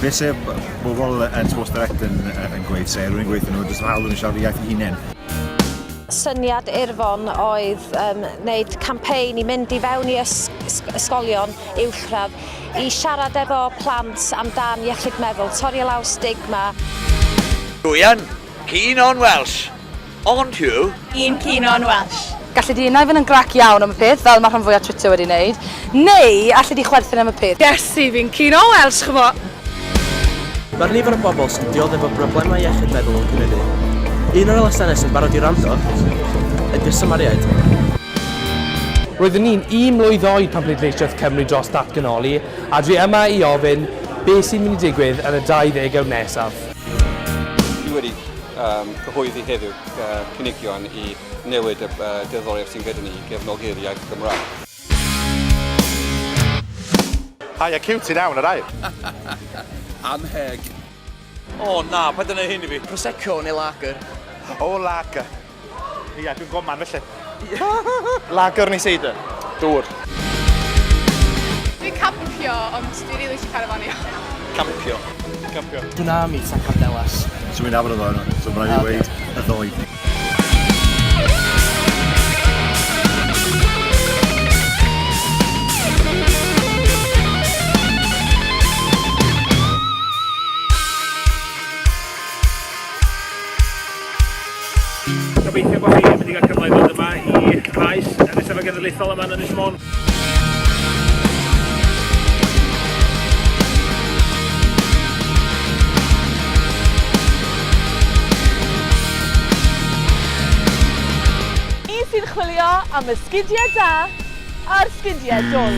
Be sy'n bobl yn Sports Direct yn gweud, sef rwy'n gweithio nhw, dys hawl yn siarad iaith eu hunain? Syniad Urfon oedd wneud campaign i mynd i fewn i ysgolion uwchradd i siarad efo plant amdan iechyd meddwl, torri lawr stigma. Rwy'n keen on Welsh, ond yw? Un keen on Welsh. Gallu di yna fynd yn grac iawn am y peth, fel mae rhan fwyaf Twitter wedi wneud, neu allu di chwerthin am y peth. Yes, fi'n keen on Welsh, chyfo. Mae'r nifer o bobl sy'n dioddef efo broblemau iechyd meddwl yn Cymru. Un o'r elusennau sy'n barod i rando ydy'r Symariaid. Roeddwn ni'n mlwydd oed pan bleidleisiodd Cymru dros datganoli, a dwi yma i ofyn beth sy'n mynd i digwydd yn y 20 nesaf. Dwi wedi cyhoeddi heddiw cynigion i newid y deddoriaeth sy'n gyda ni i gefnogi'r iaith Gymraeg. Hai, a cute iawn yr air. Anheg. O na, pa dyna hyn i fi? Prosecco neu lager? O, lager. Ia, dwi'n goman felly. Lager neu seidr? Dŵr. Dwi'n campio, ond dwi'n rili eisiau carafanio. Campio. Tsunami sa'n Candelas. So mi'n afon o ddo, so mae'n rhaid i weid y ddoi. Gobeithio bod chi wedi cael cyfle i ddod yma i Faes yn y Eisteddfod genedlaethol yma yn Ynys Môn. Ni sy'n chwilio am y sgidiau da a'r sgidiau dwl.